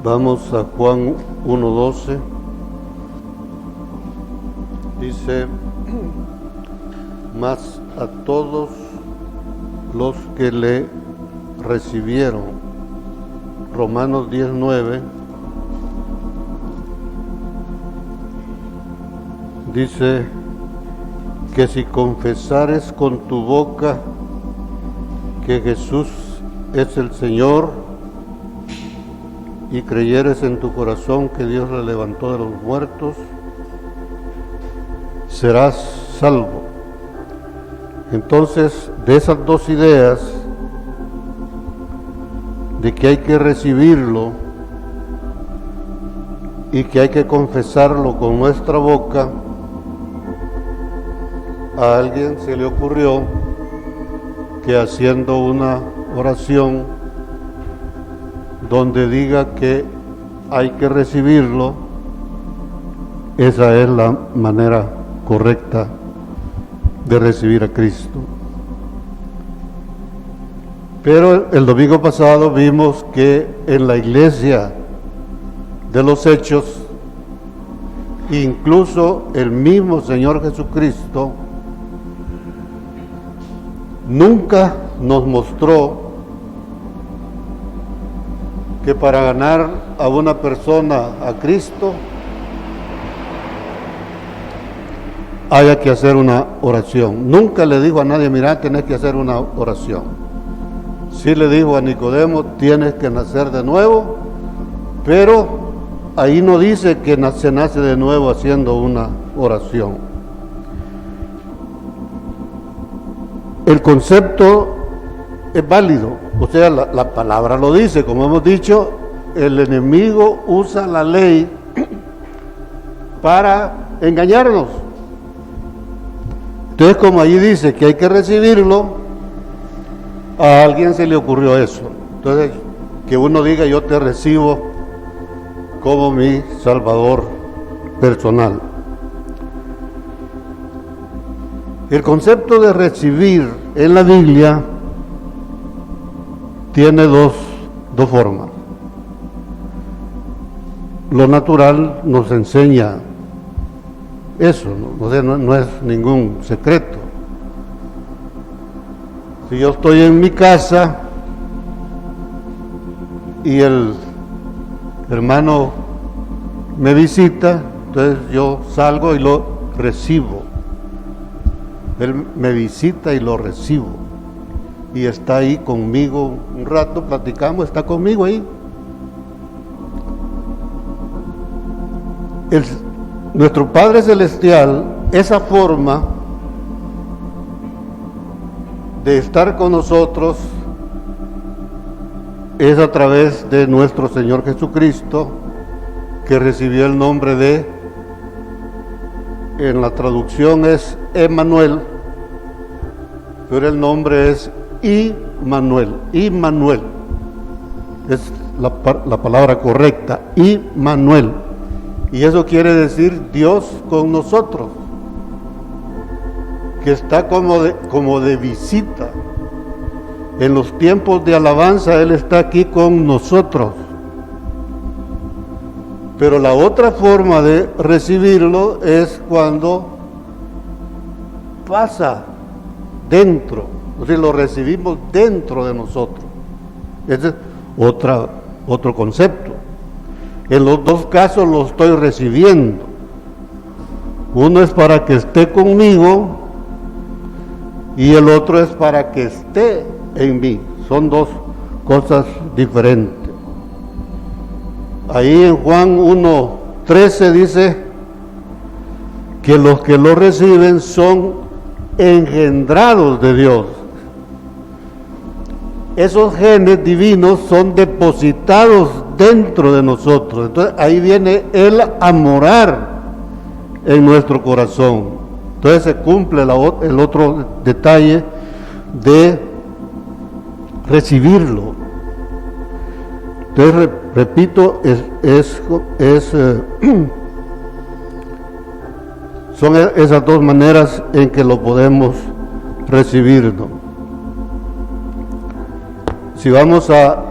Vamos a Juan 1:12. Dice: mas a todos los que le recibieron. Romanos 10:9 dice que si confesares con tu boca que Jesús es el Señor y creyeres en tu corazón que Dios le levantó de los muertos, serás salvo. Entonces, de esas dos ideas, de que hay que recibirlo y que hay que confesarlo con nuestra boca, a alguien se le ocurrió que haciendo una oración donde diga que hay que recibirlo, esa es la manera correcta de recibir a Cristo. Pero el domingo pasado vimos que en la iglesia de los Hechos, incluso el mismo Señor Jesucristo nunca nos mostró que para ganar a una persona a Cristo haya que hacer una oración. Nunca le dijo a nadie: mira, tienes que hacer una oración. Sí le dijo a Nicodemo: tienes que nacer de nuevo, pero ahí no dice que se nace de nuevo haciendo una oración. El concepto es válido, o sea, la palabra lo dice. Como hemos dicho, el enemigo usa la ley para engañarnos. Entonces, como allí dice que hay que recibirlo, a alguien se le ocurrió eso. Entonces, que uno diga: yo te recibo como mi Salvador personal. El concepto de recibir en la Biblia tiene dos formas. Lo natural nos enseña eso, no es ningún secreto. Si yo estoy en mi casa y el hermano me visita, entonces yo salgo y lo recibo. Él me visita y lo recibo. Y está ahí conmigo un rato, platicamos, está conmigo ahí. Nuestro Padre Celestial, esa forma de estar con nosotros es a través de nuestro Señor Jesucristo, que recibió el nombre de, en la traducción es Emmanuel, pero el nombre es Immanuel. Immanuel es la palabra correcta, Immanuel, y eso quiere decir Dios con nosotros, que está como de visita. En los tiempos de alabanza Él está aquí con nosotros. Pero la otra forma de recibirlo es cuando pasa dentro, o sea, lo recibimos dentro de nosotros. Ese es otro concepto. En los dos casos lo estoy recibiendo. Uno es para que esté conmigo y el otro es para que esté en mí. Son dos cosas diferentes. Ahí en Juan 1:13 dice que los que lo reciben son engendrados de Dios. Esos genes divinos son depositados dentro de nosotros. Entonces ahí viene Él a morar en nuestro corazón. Entonces se cumple el otro detalle de recibirlo. Entonces, repito, son esas dos maneras en que lo podemos recibir, ¿no? Si vamos a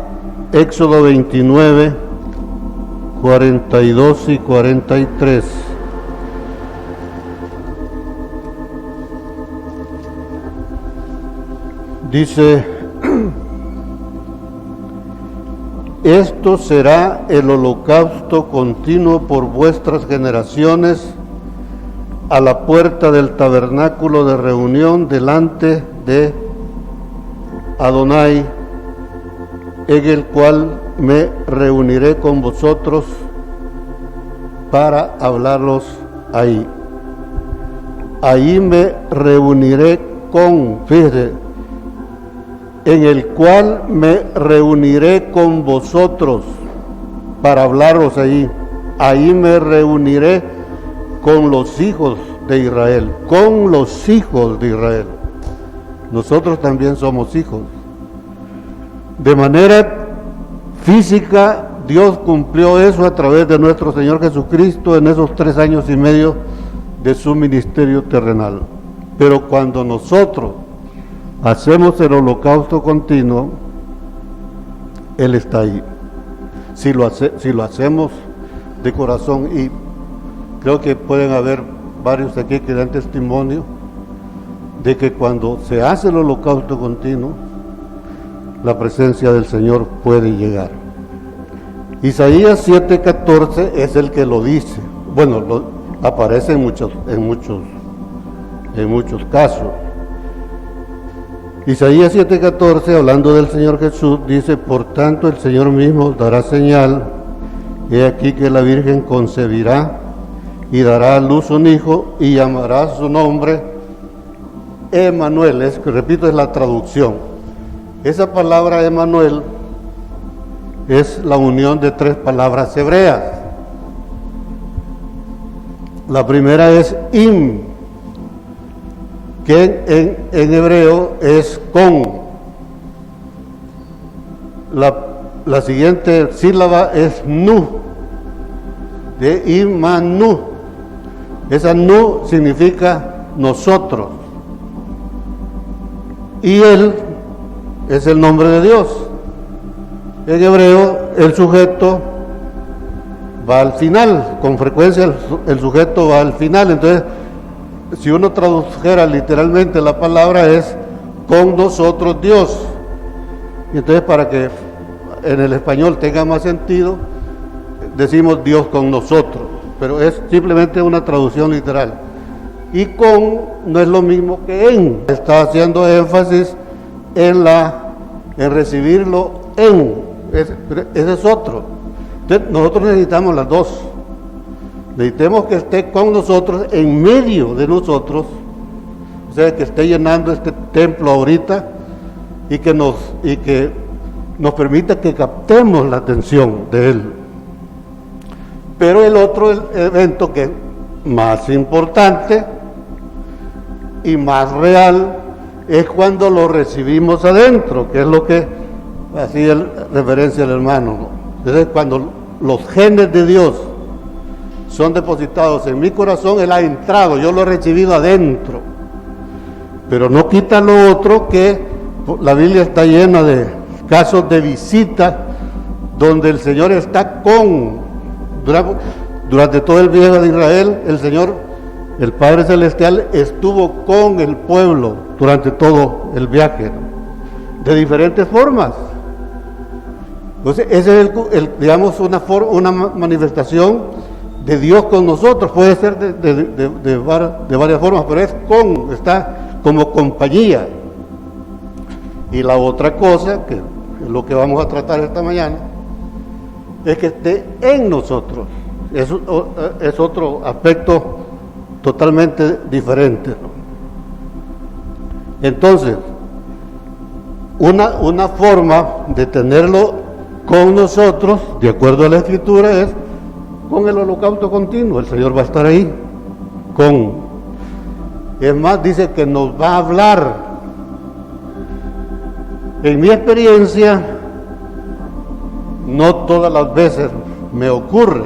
Éxodo 29, 42 y 43. Dice: esto será el holocausto continuo por vuestras generaciones a la puerta del tabernáculo de reunión delante de Adonai, en el cual me reuniré con vosotros para hablaros ahí. Ahí me reuniré fíjese, en el cual me reuniré con vosotros para hablaros ahí. Ahí me reuniré con los hijos de Israel, con los hijos de Israel. Nosotros también somos hijos. De manera física, Dios cumplió eso a través de nuestro Señor Jesucristo en esos 3 años y medio de su ministerio terrenal. Pero cuando nosotros hacemos el holocausto continuo, Él está ahí. Si lo hacemos de corazón, y creo que pueden haber varios aquí que dan testimonio de que cuando se hace el holocausto continuo, la presencia del Señor puede llegar. Isaías 7:14 es el que lo dice. Bueno, aparece en muchos casos. Isaías 7:14, hablando del Señor Jesús, dice: por tanto el Señor mismo dará señal, he aquí que la Virgen concebirá y dará a luz un hijo y llamará su nombre Emmanuel. Repito, es la traducción. Esa palabra Emmanuel es la unión de 3 palabras hebreas. La primera es im, que en hebreo es con. La siguiente sílaba es nu, de imanu. Esa nu significa nosotros. Y él es el nombre de Dios. En hebreo el sujeto va al final, con frecuencia el sujeto va al final. Entonces, si uno tradujera literalmente la palabra, es con nosotros Dios. Y entonces, para que en el español tenga más sentido, decimos Dios con nosotros, pero es simplemente una traducción literal. Y con no es lo mismo que en. Está haciendo énfasis en recibirlo en. Ese es otro. Entonces, nosotros necesitamos las dos. Necesitamos que esté con nosotros, en medio de nosotros, o sea, que esté llenando este templo ahorita y que nos permita que captemos la atención de Él. Pero el otro evento que es más importante y más real es cuando lo recibimos adentro, que es lo que hacía referencia al hermano, ¿no? Entonces, cuando los genes de Dios son depositados en mi corazón, Él ha entrado, yo lo he recibido adentro. Pero no quita lo otro, que la Biblia está llena de casos de visita donde el Señor está durante todo el viaje de Israel, el Señor, el Padre Celestial, estuvo con el pueblo durante todo el viaje, ¿no? De diferentes formas. Entonces, ese es digamos, una manifestación de Dios con nosotros. Puede ser de varias formas, pero está como compañía. Y la otra cosa, que es lo que vamos a tratar esta mañana, es que esté en nosotros. Es otro aspecto totalmente diferente, ¿no? Entonces, una forma de tenerlo con nosotros, de acuerdo a la Escritura, es con el holocausto continuo. El Señor va a estar ahí es más, dice que nos va a hablar. En mi experiencia, no todas las veces me ocurre,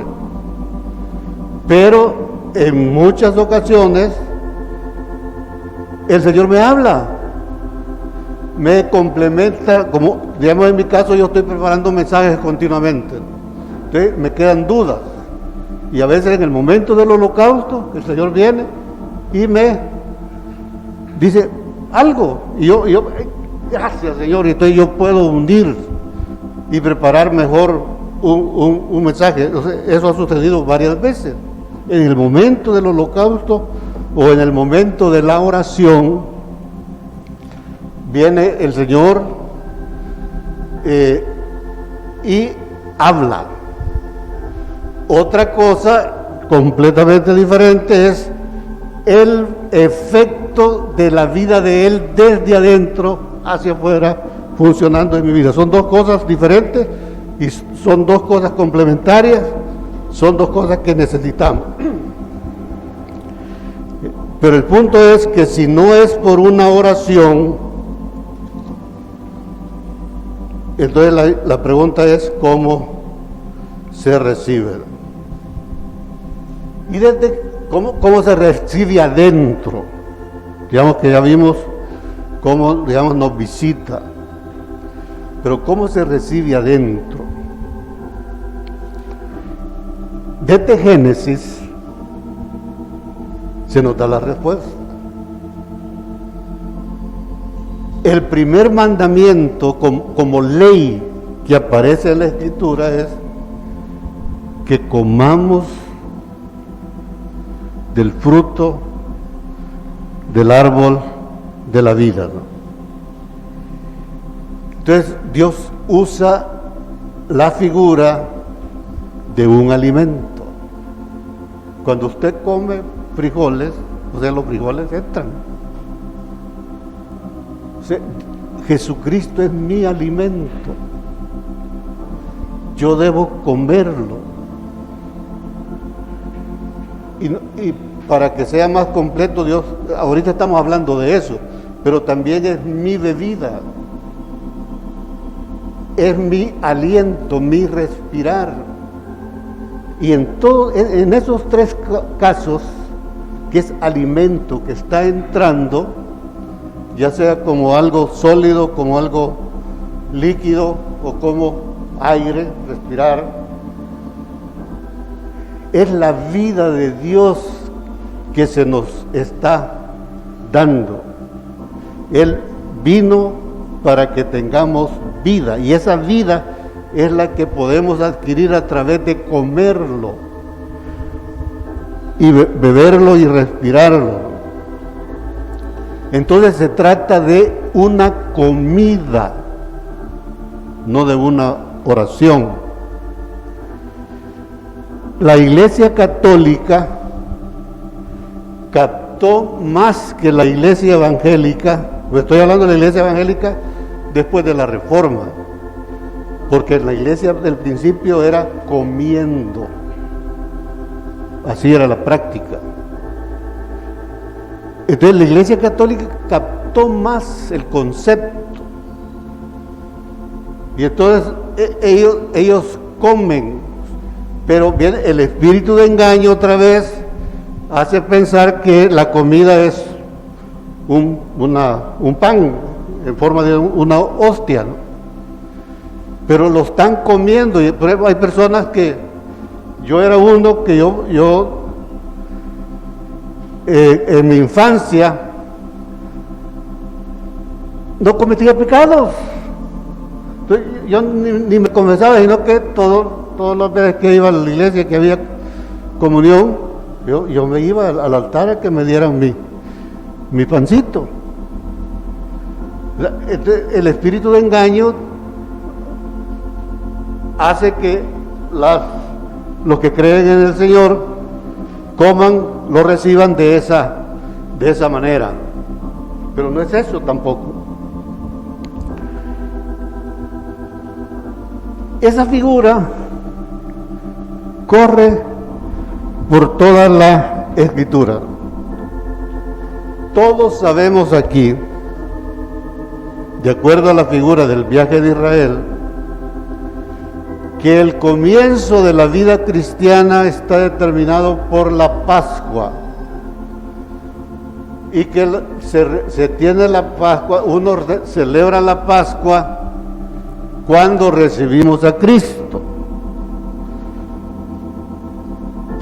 pero en muchas ocasiones el Señor me habla, me complementa. Como digamos, en mi caso, yo estoy preparando mensajes continuamente. Entonces me quedan dudas. Y a veces en el momento del holocausto, el Señor viene y me dice algo. Y yo gracias Señor, y entonces yo puedo unir y preparar mejor un mensaje. Entonces, eso ha sucedido varias veces. En el momento del holocausto o en el momento de la oración, viene el Señor y habla. Otra cosa completamente diferente es el efecto de la vida de Él desde adentro hacia afuera, funcionando en mi vida. Son dos cosas diferentes y son dos cosas complementarias, son dos cosas que necesitamos. Pero el punto es que si no es por una oración, entonces la pregunta es cómo se recibe. ¿Y desde cómo se recibe adentro? Digamos que ya vimos cómo, digamos, nos visita. Pero ¿cómo se recibe adentro? Desde Génesis se nos da la respuesta. El primer mandamiento como ley que aparece en la Escritura es que comamos del fruto del árbol de la vida, ¿no? Entonces Dios usa la figura de un alimento. Cuando usted come frijoles, o sea, los frijoles entran. O sea, Jesucristo es mi alimento. Yo debo comerlo. Y para que sea más completo, Dios, ahorita estamos hablando de eso, pero también es mi bebida, es mi aliento, mi respirar. Y en esos tres casos, que es alimento que está entrando, ya sea como algo sólido, como algo líquido o como aire, respirar, es la vida de Dios que se nos está dando. Él vino para que tengamos vida, y esa vida es la que podemos adquirir a través de comerlo y beberlo y respirarlo. Entonces se trata de una comida, no de una oración. La Iglesia Católica captó más que la Iglesia Evangélica. Estoy hablando de la Iglesia Evangélica después de la Reforma, porque la Iglesia del principio era comiendo, así era la práctica. Entonces la Iglesia Católica captó más el concepto, y entonces ellos comen. Pero bien, el espíritu de engaño otra vez hace pensar que la comida es un pan en forma de una hostia, ¿no? Pero lo están comiendo. Y por ejemplo, hay personas que, yo era uno que yo en mi infancia no cometía pecados. Entonces, yo ni me confesaba, sino que todas las veces que iba a la iglesia, que había comunión, yo me iba al altar a que me dieran mi pancito. El espíritu de engaño hace que los que creen en el Señor coman, lo reciban de esa manera. Pero no es eso tampoco. Esa figura corre por toda la Escritura. Todos sabemos aquí, de acuerdo a la figura del viaje de Israel, que el comienzo de la vida cristiana está determinado por la Pascua, y que se tiene la Pascua, uno celebra la Pascua cuando recibimos a Cristo.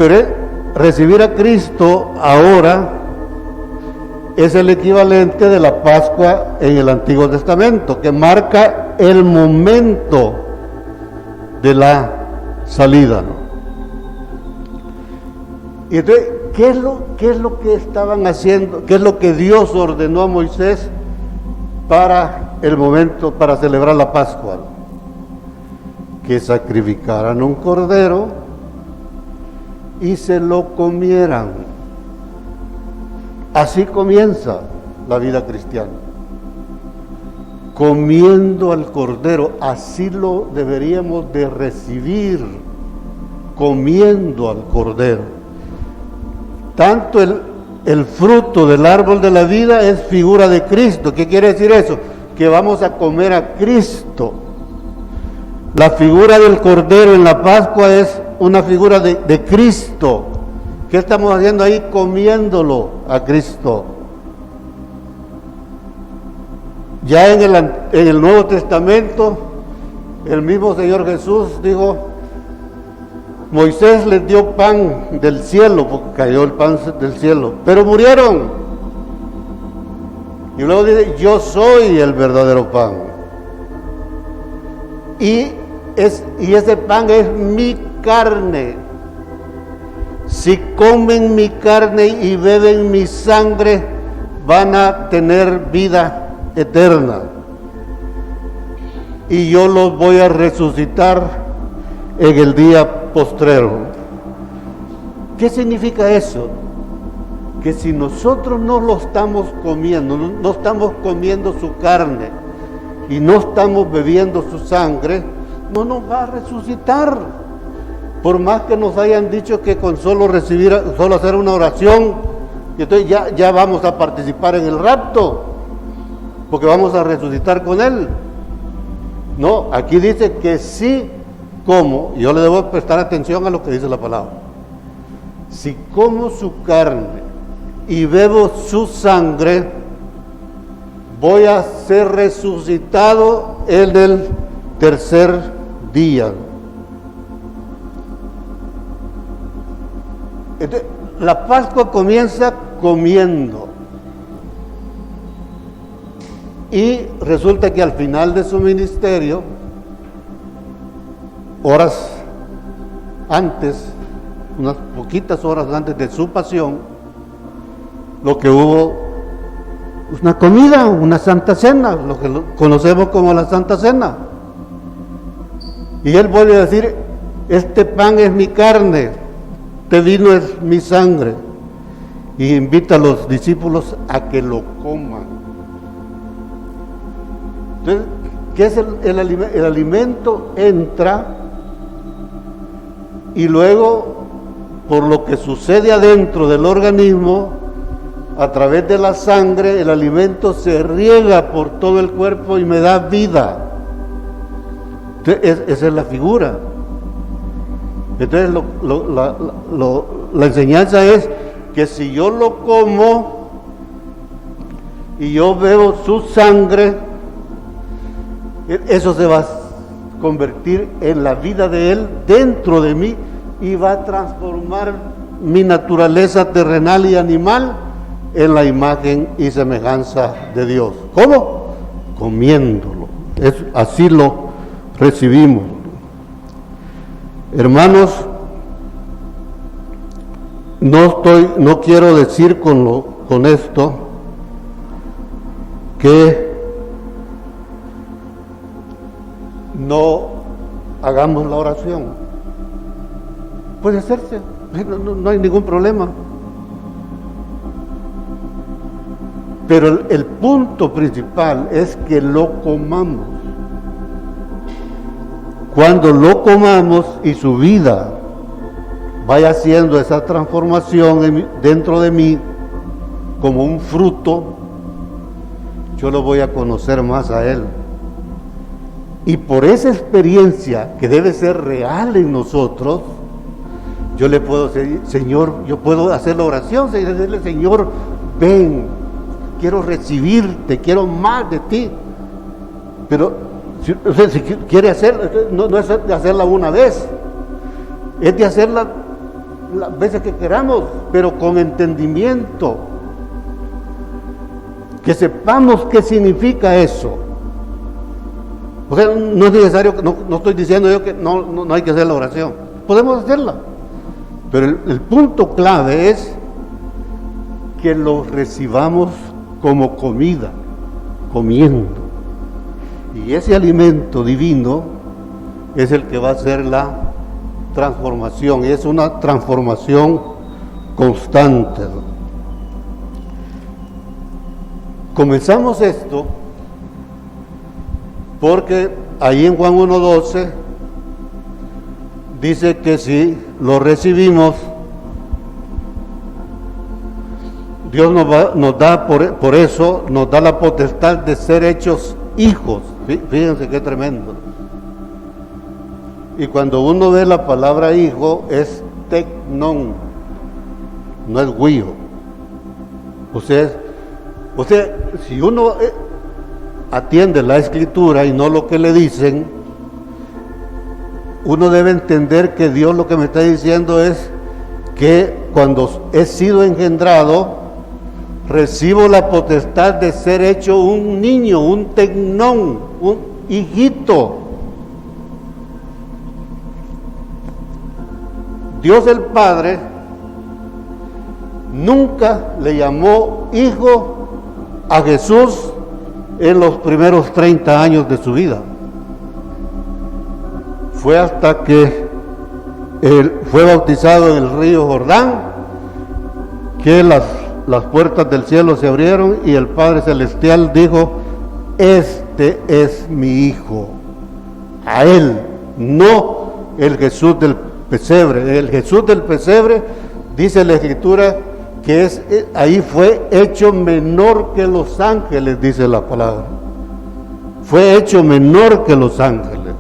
Pero recibir a Cristo ahora es el equivalente de la Pascua en el Antiguo Testamento, que marca el momento de la salida, ¿no? Y entonces, ¿qué es lo que estaban haciendo? ¿Qué es lo que Dios ordenó a Moisés para el momento, para celebrar la Pascua? Que sacrificaran un cordero y se lo comieran. Así comienza la vida cristiana, comiendo al cordero. Así lo deberíamos de recibir, comiendo al cordero. Tanto el fruto del árbol de la vida es figura de Cristo. ¿Qué quiere decir eso? Que vamos a comer a Cristo. La figura del cordero en la Pascua es una figura de Cristo. ¿Qué estamos haciendo ahí? Comiéndolo a Cristo. Ya en el Nuevo Testamento, el mismo Señor Jesús dijo, Moisés les dio pan del cielo, porque cayó el pan del cielo, pero murieron. Y luego dice, yo soy el verdadero pan. Y ese pan es mi carne. Si comen mi carne y beben mi sangre, van a tener vida eterna. Y yo los voy a resucitar en el día postrero. ¿Qué significa eso? Que si nosotros no lo estamos comiendo, no estamos comiendo su carne y no estamos bebiendo su sangre, no nos va a resucitar. Por más que nos hayan dicho que con solo hacer una oración, y entonces ya vamos a participar en el rapto, porque vamos a resucitar con Él. No, aquí dice que sí como, yo le debo prestar atención a lo que dice la palabra. Si como su carne y bebo su sangre, voy a ser resucitado en el tercer día. Entonces, la Pascua comienza comiendo. Y resulta que al final de su ministerio, horas antes, unas poquitas horas antes de su pasión, lo que hubo una comida, una Santa Cena, lo que conocemos como la Santa Cena. Y él vuelve a decir, este pan es mi carne, este vino es mi sangre. Y invita a los discípulos a que lo coman. Entonces, ¿qué es el alimento? Entra y luego, por lo que sucede adentro del organismo, a través de la sangre, el alimento se riega por todo el cuerpo y me da vida. Entonces, esa es la figura. Entonces, la enseñanza es que si yo lo como y yo bebo su sangre, eso se va a convertir en la vida de Él dentro de mí y va a transformar mi naturaleza terrenal y animal en la imagen y semejanza de Dios. ¿Cómo? Comiéndolo. Así lo recibimos. Hermanos, no quiero decir con esto que no hagamos la oración. Puede hacerse, no hay ningún problema. Pero el punto principal es que lo comamos. Cuando lo comamos y su vida vaya haciendo esa transformación dentro de mí como un fruto, yo lo voy a conocer más a Él. Y por esa experiencia que debe ser real en nosotros, yo le puedo decir, Señor, yo puedo hacer la oración, decirle, Señor, ven, quiero recibirte, quiero más de ti. Pero si quiere hacer, no es de hacerla una vez, es de hacerla las veces que queramos, pero con entendimiento. Que sepamos qué significa eso. O sea, no es necesario, no estoy diciendo yo que no hay que hacer la oración. Podemos hacerla. Pero el punto clave es que lo recibamos como comida, comiendo. Y ese alimento divino es el que va a hacer la transformación. Y es una transformación constante. Comenzamos esto porque ahí en Juan 1:12 dice que si lo recibimos, Dios nos da por eso, nos da la potestad de ser hechos hijos. Fíjense qué tremendo. Y cuando uno ve la palabra hijo, es tecnón, no es guío. O sea, si uno atiende la escritura y no lo que le dicen, uno debe entender que Dios lo que me está diciendo es que cuando he sido engendrado, recibo la potestad de ser hecho un niño, un tecnón, un hijito. Dios el Padre nunca le llamó hijo a Jesús en los primeros 30 años de su vida. Fue hasta que él fue bautizado en el río Jordán que las puertas del cielo se abrieron y el Padre Celestial dijo: este es mi hijo. A él, no el Jesús del pesebre. El Jesús del pesebre, dice la Escritura, que ahí fue hecho menor que los ángeles, dice la palabra. Fue hecho menor que los ángeles.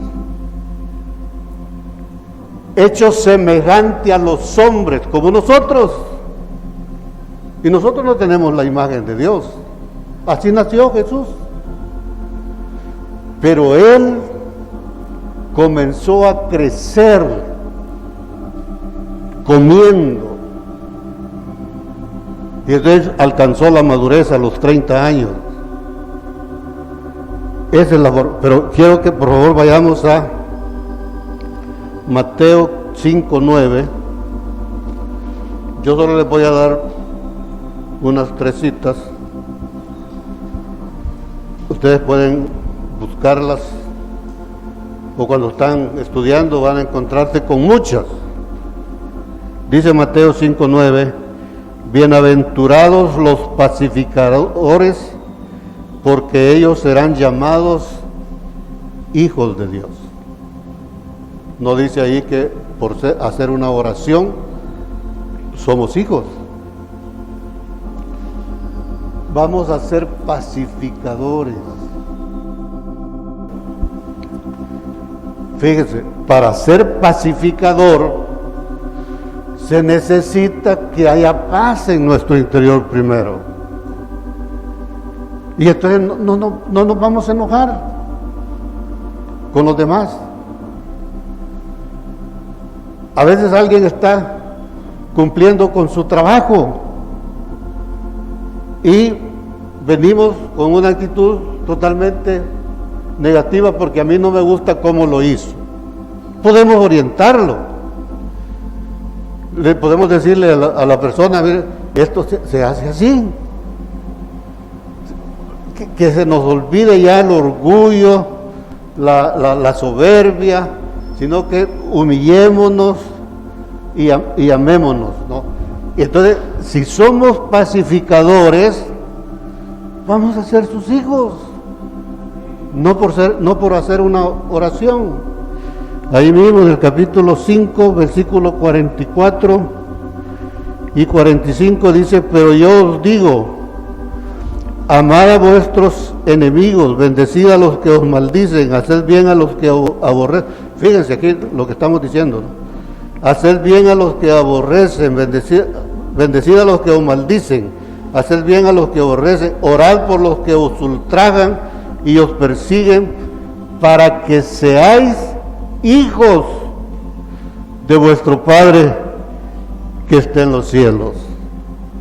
Hecho semejante a los hombres, como nosotros. Y nosotros no tenemos la imagen de Dios. Así nació Jesús. Pero Él comenzó a crecer comiendo. Y entonces alcanzó la madurez a los 30 años. Esa es la forma. Pero quiero que por favor vayamos a Mateo 5:9. Yo solo les voy a dar unas 3 citas. Ustedes pueden buscarlas, o cuando están estudiando van a encontrarse con muchas. Dice Mateo 5:9: bienaventurados los pacificadores, porque ellos serán llamados hijos de Dios. No dice ahí que por hacer una oración somos hijos. Vamos a ser pacificadores. Fíjense, para ser pacificador se necesita que haya paz en nuestro interior primero. Y entonces no nos vamos a enojar con los demás. A veces alguien está cumpliendo con su trabajo y venimos con una actitud totalmente negativa porque a mí no me gusta cómo lo hizo. Podemos orientarlo. Le podemos decirle a la persona: mire, esto se hace así. Que se nos olvide ya el orgullo, la soberbia, sino que humillémonos y amémonos, ¿no? Y entonces, si somos pacificadores, vamos a ser sus hijos, no por hacer una oración. Ahí mismo en el capítulo 5, versículo 44 y 45 dice: pero yo os digo, amad a vuestros enemigos, bendecid a los que os maldicen, haced bien a los que aborrecen. Fíjense aquí lo que estamos diciendo, ¿no? Haced bien a los que aborrecen, bendecid a los que os maldicen, haced bien a los que aborrecen, orad por los que os ultrajan y os persiguen, para que seáis hijos de vuestro Padre que esté en los cielos.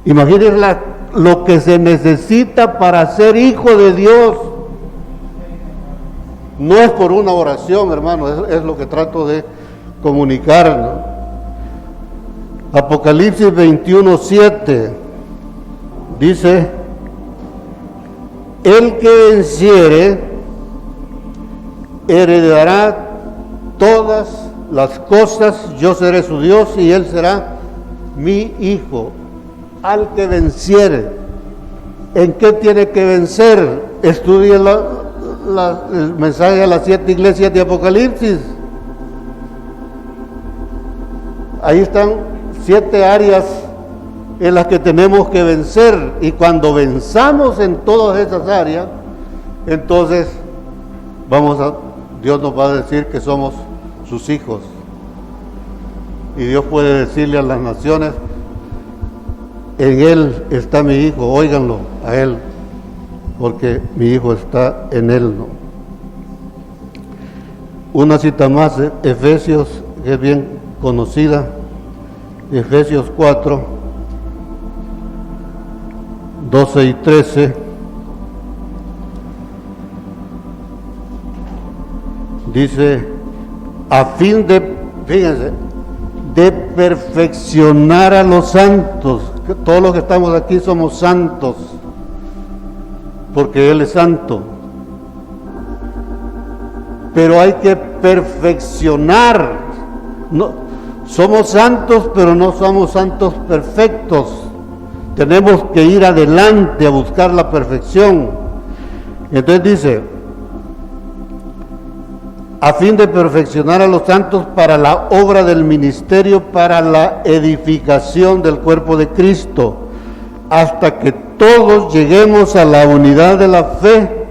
Imagínense lo que se necesita para ser hijo de Dios. No es por una oración, hermano, es lo que trato de comunicarnos. Apocalipsis 21:7 dice: el que venciere heredará todas las cosas, yo seré su Dios y él será mi hijo. Al que venciere, ¿en qué tiene que vencer? Estudie el mensaje a las 7 iglesias de Apocalipsis. Ahí están 7 áreas en las que tenemos que vencer, y cuando venzamos en todas esas áreas, entonces Dios nos va a decir que somos sus hijos, y Dios puede decirle a las naciones: en Él está mi hijo, óiganlo a Él, porque mi hijo está en Él, ¿no? Una cita más, Efesios, que es bien conocida, Efesios 4, 12 y 13, dice: a fin de, fíjense, de perfeccionar a los santos. Todos los que estamos aquí somos santos, porque Él es santo. Pero hay que perfeccionar. No, somos santos, pero no somos santos perfectos. Tenemos que ir adelante a buscar la perfección. Entonces dice: a fin de perfeccionar a los santos para la obra del ministerio, para la edificación del cuerpo de Cristo, hasta que todos lleguemos a la unidad de la fe.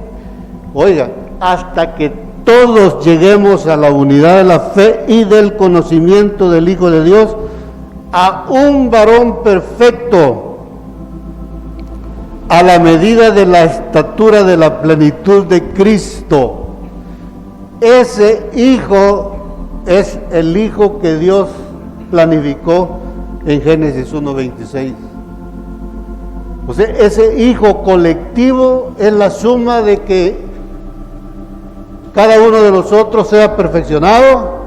Oiga, hasta que todos lleguemos a la unidad de la fe y del conocimiento del Hijo de Dios, a un varón perfecto, a la medida de la estatura de la plenitud de Cristo. Ese hijo es el hijo que Dios planificó en Génesis 1:26. O sea, ese hijo colectivo es la suma de que cada uno de nosotros sea perfeccionado,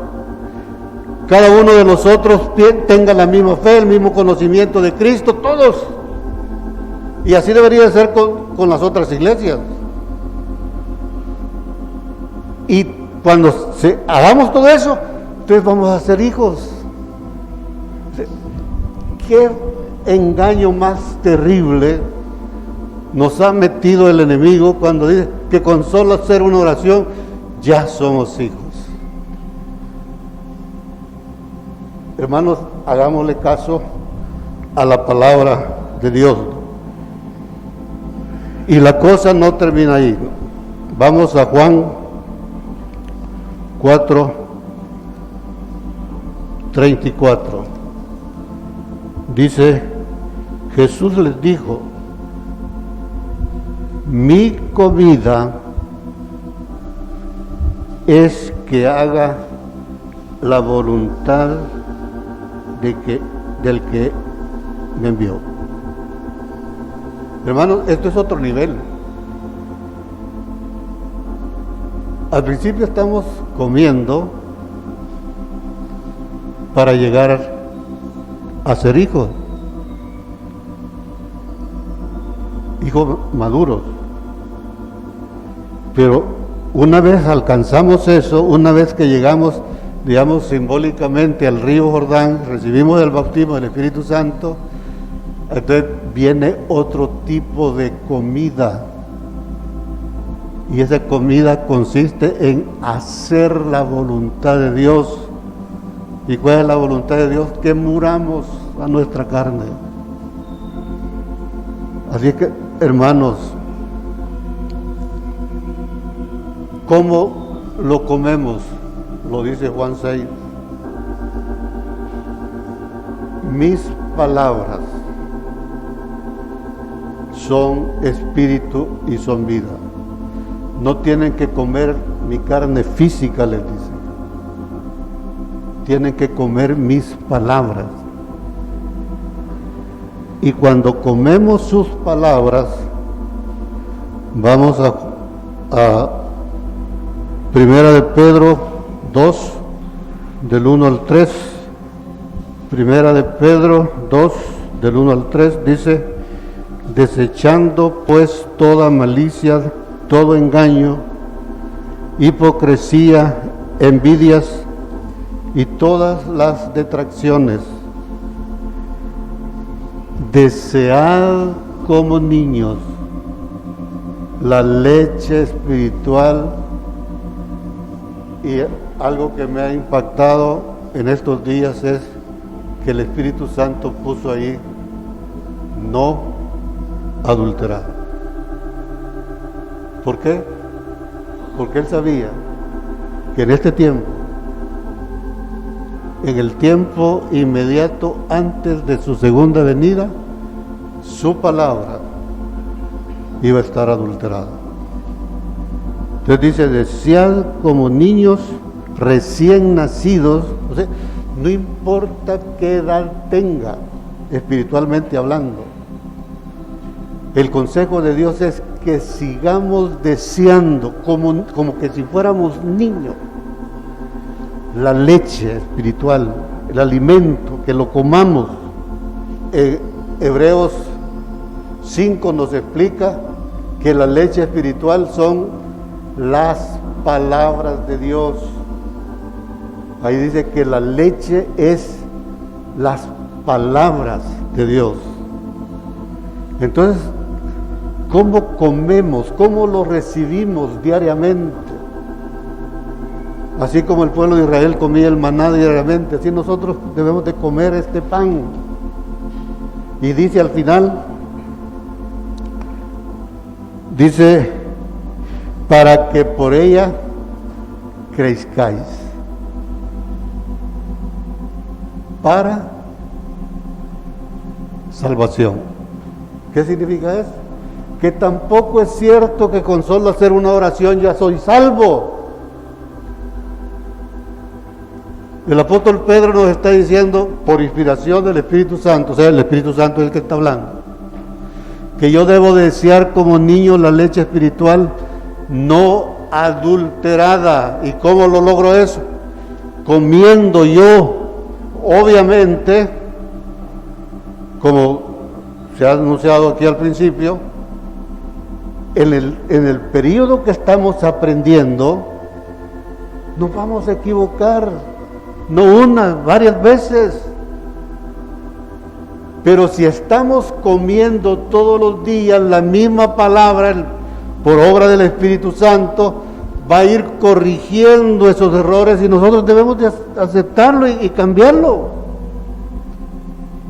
cada uno de nosotros tenga la misma fe, el mismo conocimiento de Cristo, todos. Y así debería ser con las otras iglesias. Y cuando hagamos todo eso, entonces vamos a ser hijos. ¿Qué engaño más terrible nos ha metido el enemigo cuando dice que con solo hacer una oración ya somos hijos? Hermanos, hagámosle caso a la palabra de Dios. Y la cosa no termina ahí. Vamos a Juan 4:34. Dice: Jesús les dijo: mi comida es que haga la voluntad del que me envió. Hermanos, esto es otro nivel. Al principio estamos comiendo para llegar a ser hijos maduros. Pero una vez alcanzamos eso, una vez que llegamos, digamos, simbólicamente al río Jordán, recibimos el bautismo del Espíritu Santo, entonces viene otro tipo de comida. Y esa comida consiste en hacer la voluntad de Dios. ¿Y cuál es la voluntad de Dios? Que muramos a nuestra carne. Así que, hermanos, ¿cómo lo comemos? Lo dice Juan 6. Mis palabras son espíritu y son vida. No tienen que comer mi carne física, les dice. Tienen que comer mis palabras. Y cuando comemos sus palabras, vamos a Primera de Pedro 2, del 1 al 3. Primera de Pedro 2, del 1 al 3, dice: desechando pues toda malicia, todo engaño, hipocresía, envidias y todas las detracciones, desead como niños la leche espiritual. Y algo que me ha impactado en estos días es que el Espíritu Santo puso ahí: no adulterar. ¿Por qué? Porque Él sabía que en este tiempo, en el tiempo inmediato antes de su segunda venida, su palabra iba a estar adulterada. Entonces dice: desead como niños recién nacidos. O sea, no importa qué edad tenga, espiritualmente hablando, el consejo de Dios es que sigamos deseando como que si fuéramos niños la leche espiritual, el alimento, que lo comamos. Hebreos 5 nos explica que la leche espiritual son las palabras de Dios. Ahí dice que la leche es las palabras de Dios. Entonces, ¿cómo comemos? ¿Cómo lo recibimos diariamente? Así como el pueblo de Israel comía el maná diariamente, así nosotros debemos de comer este pan. Y dice al final, dice: para que por ella crezcáis. Para salvación. ¿Qué significa eso? Que tampoco es cierto que con solo hacer una oración ya soy salvo. El apóstol Pedro nos está diciendo, por inspiración del Espíritu Santo, o sea, el Espíritu Santo es el que está hablando, que yo debo desear como niño la leche espiritual no adulterada. ¿Y cómo lo logro eso? Comiendo yo, obviamente, como se ha anunciado aquí al principio, en el periodo que estamos aprendiendo, nos vamos a equivocar, no una, varias veces. Pero si estamos comiendo todos los días la misma palabra, por obra del Espíritu Santo, va a ir corrigiendo esos errores y nosotros debemos de aceptarlo y cambiarlo.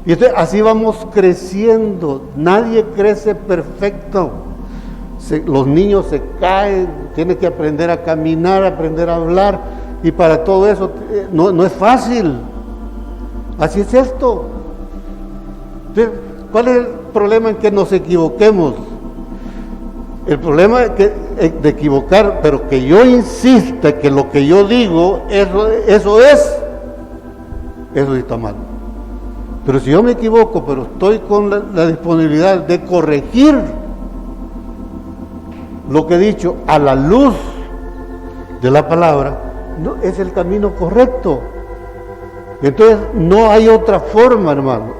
Y entonces, así vamos creciendo. Nadie crece perfecto. Los niños se caen, tienen que aprender a caminar, aprender a hablar, y para todo eso no es fácil. Así es esto. Entonces, ¿cuál es el problema en que nos equivoquemos? El problema de equivocar, pero que yo insista que lo que yo digo, eso está mal. Pero si yo me equivoco, pero estoy con la disponibilidad de corregir lo que he dicho a la luz de la palabra, no, es el camino correcto. Entonces no hay otra forma, hermano.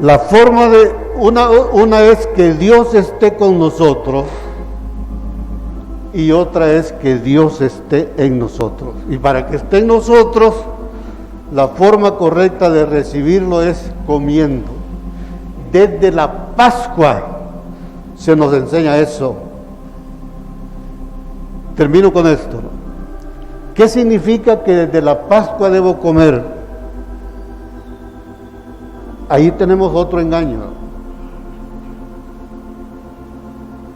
La forma de una es que Dios esté con nosotros y otra es que Dios esté en nosotros. Y para que esté en nosotros, la forma correcta de recibirlo es comiendo. Desde la Pascua se nos enseña eso. Termino con esto. ¿Qué significa que desde la Pascua debo comer? Ahí tenemos otro engaño.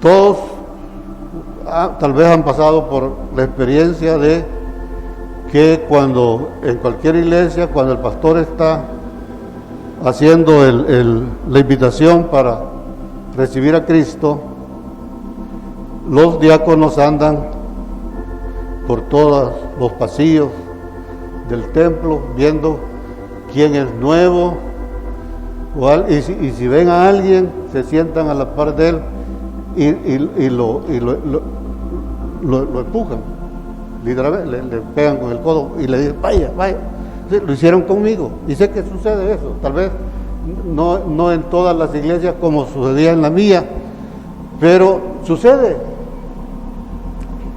Todos tal vez han pasado por la experiencia de que cuando en cualquier iglesia, cuando el pastor está haciendo la invitación para recibir a Cristo, los diáconos andan por todos los pasillos del templo viendo quién es nuevo, Y si ven a alguien, se sientan a la par de él y lo empujan, literalmente, le pegan con el codo y le dicen, vaya, vaya. Sí, lo hicieron conmigo, y sé que sucede eso, tal vez no en todas las iglesias como sucedía en la mía, pero sucede.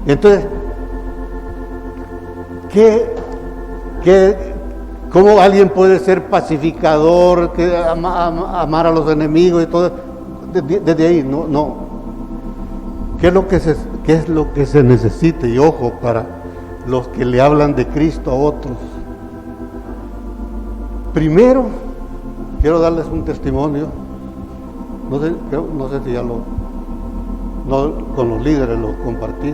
Entonces, ¿cómo alguien puede ser pacificador, amar a los enemigos y todo? Desde ahí, no. ¿Qué es lo que se necesita? Y ojo, para los que le hablan de Cristo a otros. Primero, quiero darles un testimonio. No sé si ya con los líderes lo compartí.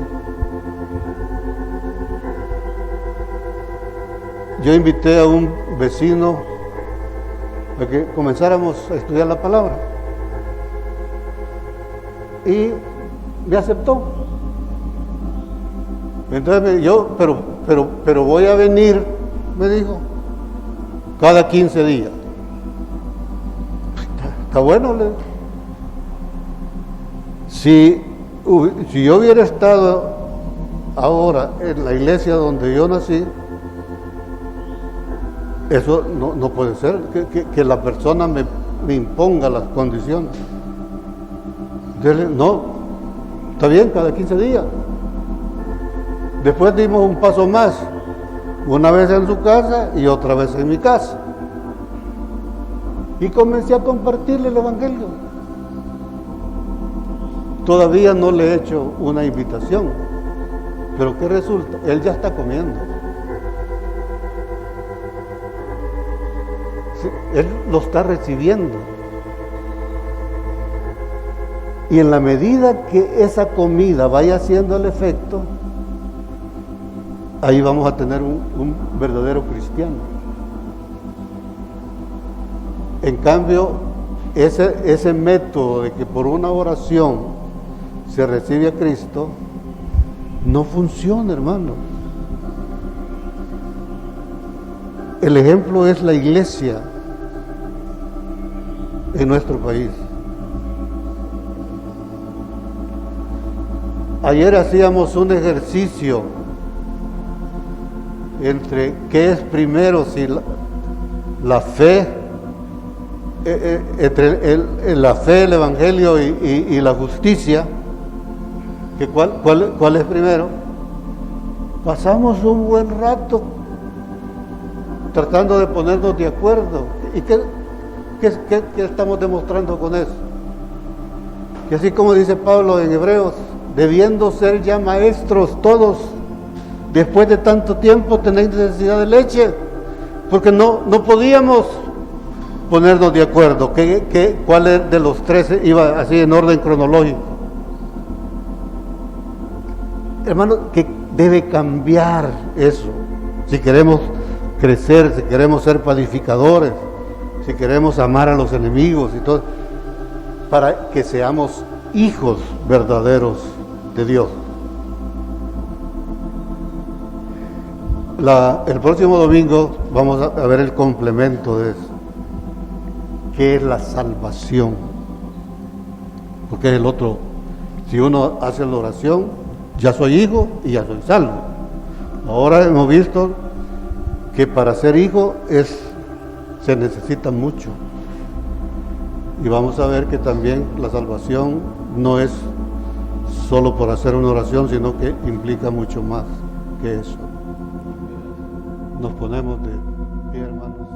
Yo invité a un vecino a que comenzáramos a estudiar la palabra y me aceptó. Entonces pero voy a venir, me dijo, cada 15 días. Está bueno, le digo. Si yo hubiera estado ahora en la iglesia donde yo nací, eso no puede ser, que la persona me imponga las condiciones. Entonces, no, está bien, cada 15 días. Después dimos un paso más, una vez en su casa y otra vez en mi casa. Y comencé a compartirle el Evangelio. Todavía no le he hecho una invitación, pero ¿qué resulta? Él ya está comiendo. Él lo está recibiendo. Y en la medida que esa comida vaya haciendo el efecto, ahí vamos a tener un verdadero cristiano. En cambio, ese método de que por una oración se recibe a Cristo, no funciona, hermano. El ejemplo es la iglesia en nuestro país. Ayer hacíamos un ejercicio entre qué es primero, si la fe, entre la fe, el Evangelio y la justicia, que ¿cuál es primero? Pasamos un buen rato tratando de ponernos de acuerdo. ¿Y qué estamos demostrando con eso? Que así como dice Pablo en Hebreos, debiendo ser ya maestros todos, después de tanto tiempo tenéis necesidad de leche, porque no podíamos ponernos de acuerdo, cuál de los tres iba así en orden cronológico. Hermano, que debe cambiar eso, si queremos crecer, si queremos ser pacificadores, si queremos amar a los enemigos y todo, para que seamos hijos verdaderos de Dios. El próximo domingo vamos a ver el complemento de eso, que es la salvación, porque es el otro. Si uno hace la oración, ya soy hijo y ya soy salvo. Ahora hemos visto que para ser hijo se necesita mucho, y vamos a ver que también la salvación no es solo por hacer una oración, sino que implica mucho más que eso. Nos ponemos de pie, hermanos.